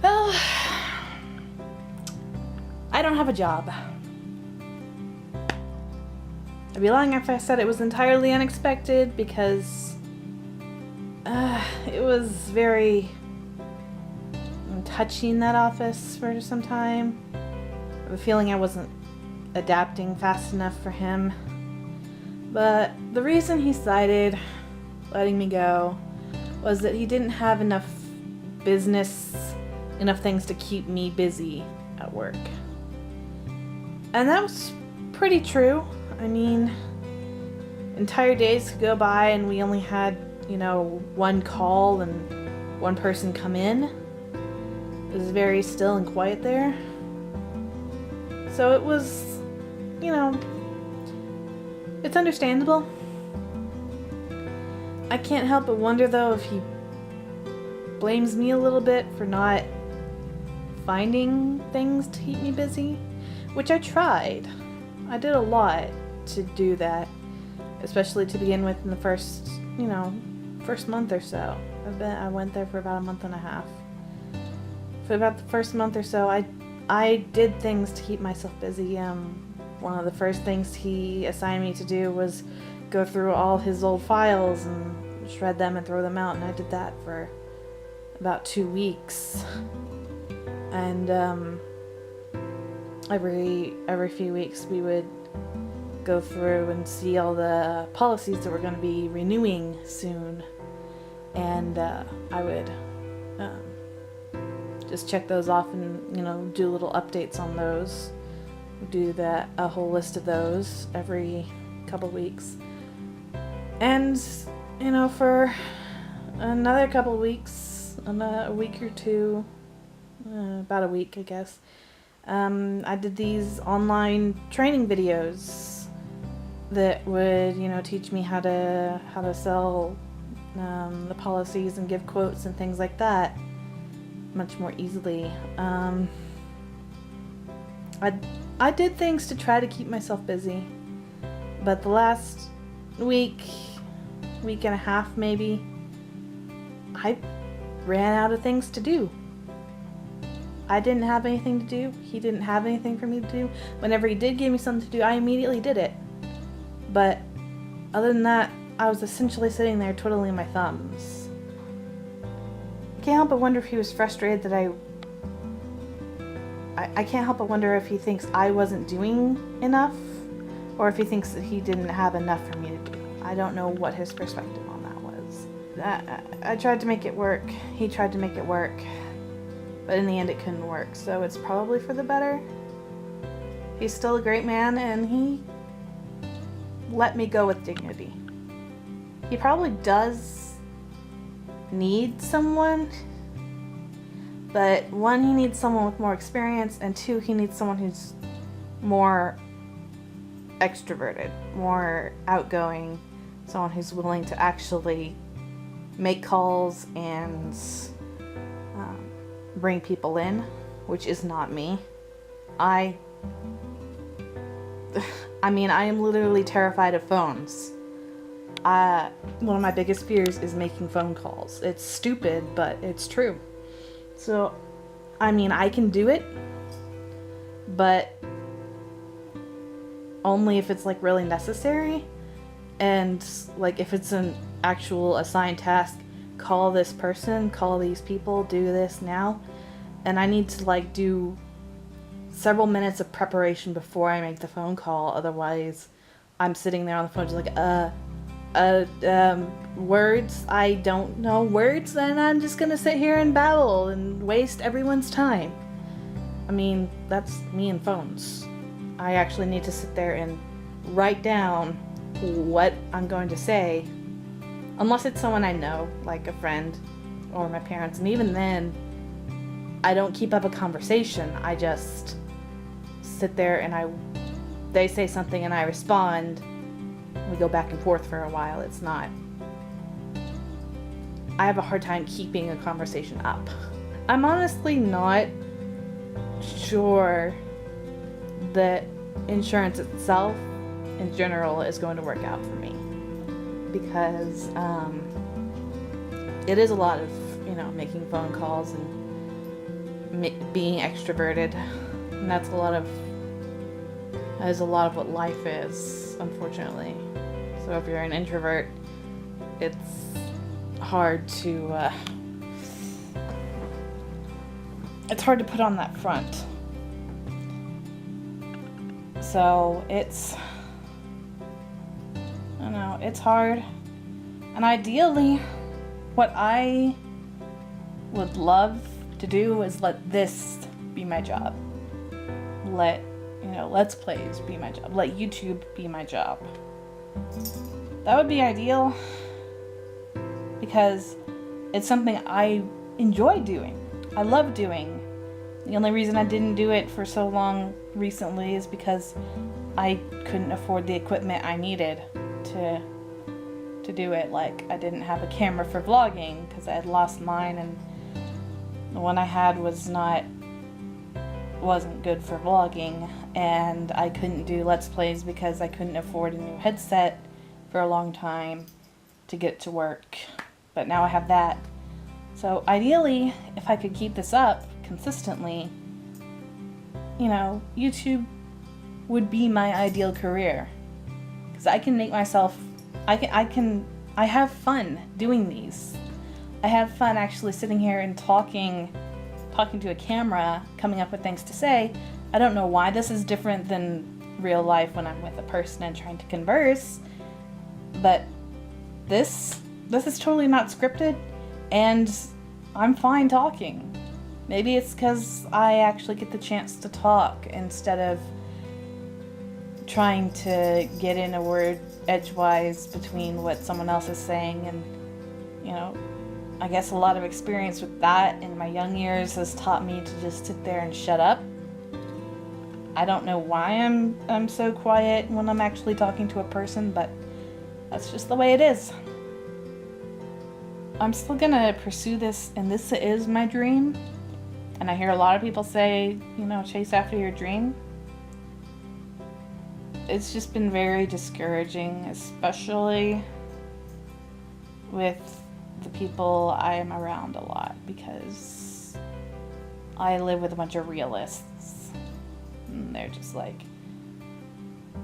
Well, I don't have a job. I'd be lying if I said it was entirely unexpected, because it was very touchy in that office for some time. I have a feeling I wasn't adapting fast enough for him. But the reason he cited letting me go was that he didn't have enough things to keep me busy at work. And that was pretty true. I mean, entire days could go by and we only had, one call and one person come in. It was very still and quiet there. So it was, it's understandable. I can't help but wonder, though, if he blames me a little bit for not finding things to keep me busy, which I tried. I did a lot to do that, especially to begin with in the first month or so. I went there for about a month and a half. For about the first month or so, I did things to keep myself busy. One of the first things he assigned me to do was go through all his old files and shred them and throw them out, and I did that for about 2 weeks. And every few weeks we would go through and see all the policies that we're going to be renewing soon, and I would just check those off and do little updates on those. Do a whole list of those every couple weeks. And for another couple of weeks, a week or two, about a week I guess, I did these online training videos that would teach me how to sell the policies and give quotes and things like that much more easily. I did things to try to keep myself busy, but the last week and a half maybe, I ran out of things to do. I didn't have anything to do. He didn't have anything for me to do. Whenever he did give me something to do, I immediately did it. But other than that, I was essentially sitting there twiddling my thumbs. I can't help but wonder if he was frustrated that I can't help but wonder if he thinks I wasn't doing enough, or if he thinks that he didn't have enough for me to do. I don't know what his perspective on that was. I tried to make it work. He tried to make it work. But in the end it couldn't work, so it's probably for the better. He's still a great man, and he let me go with dignity. He probably does need someone, but one, he needs someone with more experience, and two, he needs someone who's more extroverted, more outgoing, someone who's willing to actually make calls and bring people in, which is not me. I am literally terrified of phones. One of my biggest fears is making phone calls. It's stupid, but it's true. So, I can do it, but only if it's really necessary, and if it's an actual assigned task. Call this person, call these people, do this now. And I need to do several minutes of preparation before I make the phone call. Otherwise, I'm sitting there on the phone just words, I don't know words, then I'm just gonna sit here and babble and waste everyone's time. That's me and phones. I actually need to sit there and write down what I'm going to say. Unless it's someone I know, like a friend or my parents. And even then, I don't keep up a conversation. I just sit there and they say something and I respond. We go back and forth for a while. I have a hard time keeping a conversation up. I'm honestly not sure that insurance itself, in general, is going to work out for me. Because it is a lot of making phone calls, and being extroverted, and that is a lot of what life is, unfortunately. So if you're an introvert, it's hard to put on that front. So it's hard. And ideally, what I would love to do is let this be my job. Let Let's Plays be my job. Let YouTube be my job. That would be ideal, because it's something I enjoy doing. I love doing. The only reason I didn't do it for so long recently is because I couldn't afford the equipment I needed to do it. Like, I didn't have a camera for vlogging because I had lost mine, and the one I had wasn't good for vlogging, and I couldn't do Let's Plays because I couldn't afford a new headset for a long time to get to work. But now I have that. So ideally, if I could keep this up consistently, YouTube would be my ideal career, because I can make myself, I have fun doing these. I have fun actually sitting here and talking to a camera, coming up with things to say. I don't know why this is different than real life when I'm with a person and trying to converse, but this is totally not scripted, and I'm fine talking. Maybe it's because I actually get the chance to talk instead of trying to get in a word edgewise between what someone else is saying. And I guess a lot of experience with that in my young years has taught me to just sit there and shut up. I don't know why I'm so quiet when I'm actually talking to a person, but that's just the way it is. I'm still gonna pursue this, and this is my dream. And I hear a lot of people say, chase after your dream. It's just been very discouraging, especially with the people I am around a lot, because I live with a bunch of realists, and they're just like,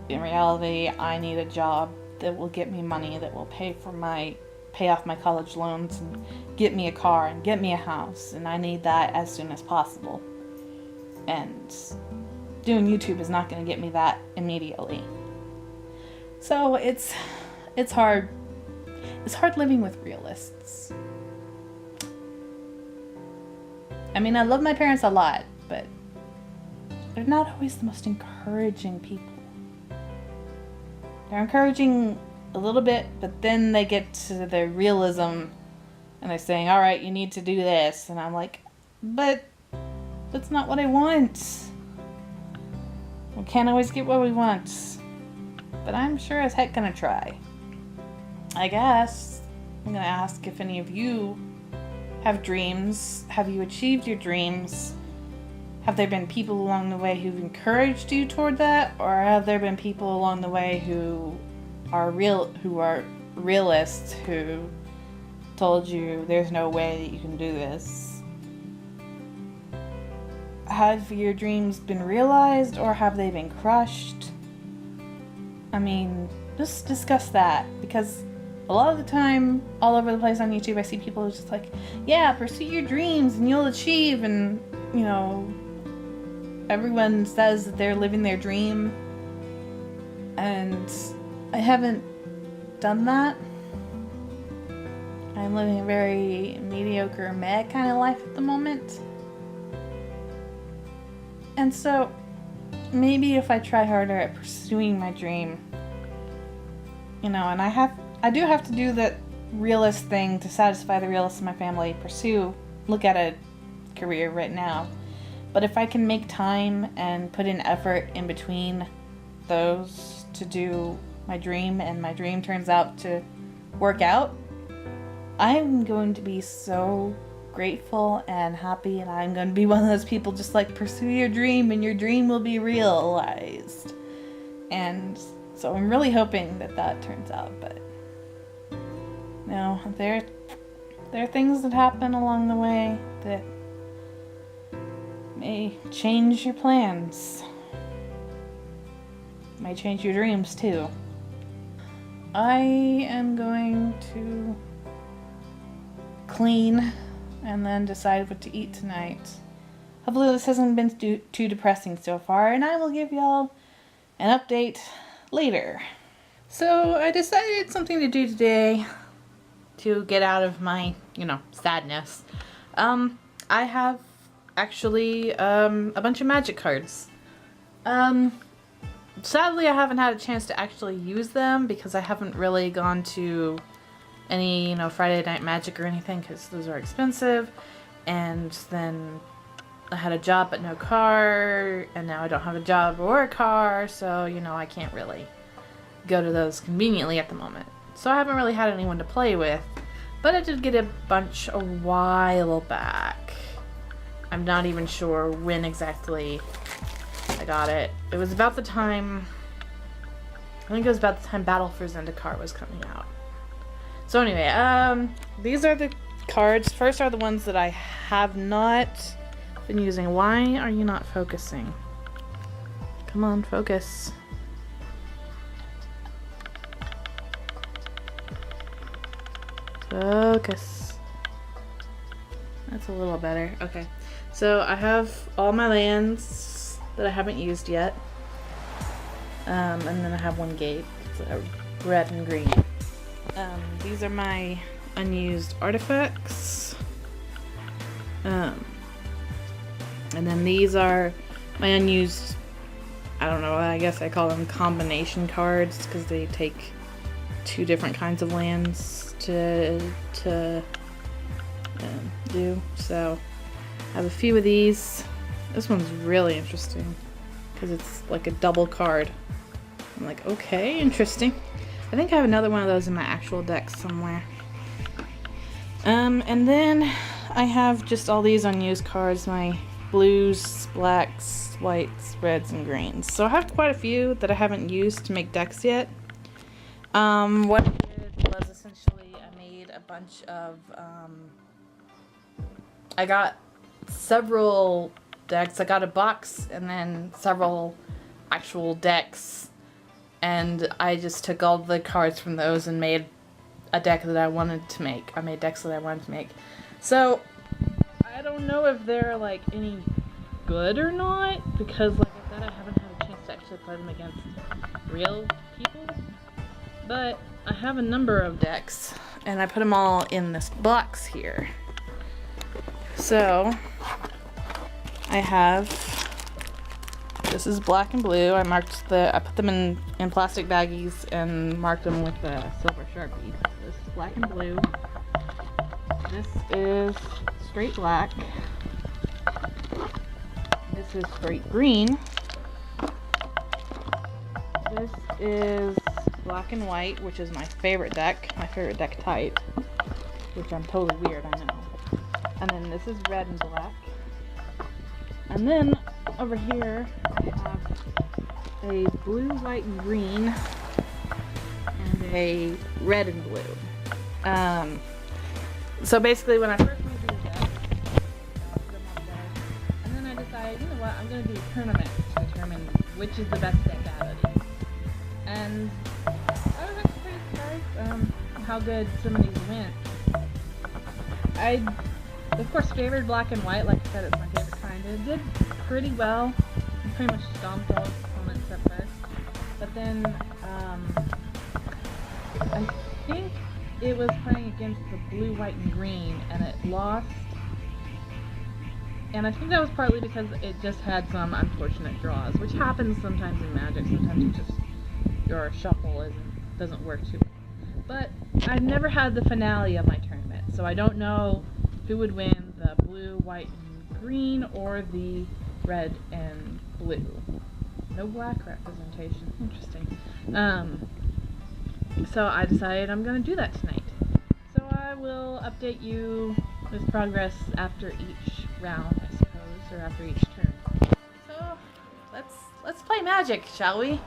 in reality, I need a job that will get me money, that will pay off my college loans and get me a car and get me a house, and I need that as soon as possible. And doing YouTube is not going to get me that immediately. So it's hard. It's hard living with realists. I mean, I love my parents a lot, but they're not always the most encouraging people. They're encouraging a little bit, but then they get to their realism and they're saying, all right, you need to do this. And I'm like, but that's not what I want. We can't always get what we want. But I'm sure as heck gonna try. I guess I'm gonna ask if any of you have dreams. Have you achieved your dreams? Have there been people along the way who've encouraged you toward that? Or have there been people along the way who are realists who told you there's no way that you can do this? Have your dreams been realized, or have they been crushed? I mean, just discuss that, because a lot of the time, all over the place on YouTube, I see people just like, yeah, pursue your dreams and you'll achieve, and, everyone says that they're living their dream, and I haven't done that. I'm living a very mediocre, meh kind of life at the moment. And so, maybe if I try harder at pursuing my dream, and I do have to do the realist thing to satisfy the realists in my family, look at a career right now. But if I can make time and put in effort in between those to do my dream, and my dream turns out to work out, I'm going to be so grateful and happy, and I'm going to be one of those people just like, pursue your dream and your dream will be realized. And so I'm really hoping that turns out, but there are things that happen along the way that may change your plans. May change your dreams too. I am going to clean and then decide what to eat tonight. Hopefully this hasn't been too depressing so far, and I will give y'all an update later. So I decided something to do today to get out of my, sadness. I have actually a bunch of magic cards. Sadly I haven't had a chance to actually use them because I haven't really gone to any, Friday Night Magic or anything because those are expensive. And then I had a job but no car, and now I don't have a job or a car, so, I can't really go to those conveniently at the moment. So I haven't really had anyone to play with, but I did get a bunch a while back. I'm not even sure when exactly I got it. It was about the time, Battle for Zendikar was coming out. So anyway, these are the cards. First are the ones that I have not been using. Why are you not focusing? Come on, focus. Focus. That's a little better. Okay. So I have all my lands that I haven't used yet. And then I have one gate. It's red and green. These are my unused artifacts. And then these are my unused, I don't know, I guess I call them combination cards because they take two different kinds of lands to do. So I have a few of these. This one's really interesting because it's like a double card. I'm like, okay, interesting. I think I have another one of those in my actual deck somewhere. And then I have just all these unused cards, my blues, blacks, whites, reds, and greens. So I have quite a few that I haven't used to make decks yet. What I did was essentially I made a bunch of, I got several decks. I got a box and then several actual decks, and I just took all the cards from those and made a deck that I wanted to make. I made decks that I wanted to make. So I don't know if they're like any good or not, because like I said, I haven't had a chance to actually play them against real people. But I have a number of decks, and I put them all in this box here. So I have, this is black and blue. I put them in plastic baggies and marked them with a silver Sharpie. This is black and blue. This is straight black. This is straight green. This is black and white, which is my favorite deck type, which I'm totally weird, I know. And then this is red and black. And then over here I have a blue, white, and green, and a red and blue. So basically when I first made these decks, I put them up there, and then I decided, you know what, I'm going to do a tournament to determine which is the best deck out of these. And I was actually pretty surprised how good some of these went. I, of course, favored black and white. Like I said, it's my favorite kind. It did pretty well. I pretty much stomped all its opponents at first. But then, I think it was playing against the blue, white, and green, and it lost. And I think that was partly because it just had some unfortunate draws, which happens sometimes in Magic. Sometimes it just, your shuffle doesn't work too well. But I've never had the finale of my tournament, so I don't know who would win, the blue, white, and green, or the red and blue. No black representation. Interesting. So I decided I'm going to do that tonight. So I will update you with progress after each round, I suppose, or after each turn. So let's play Magic, shall we?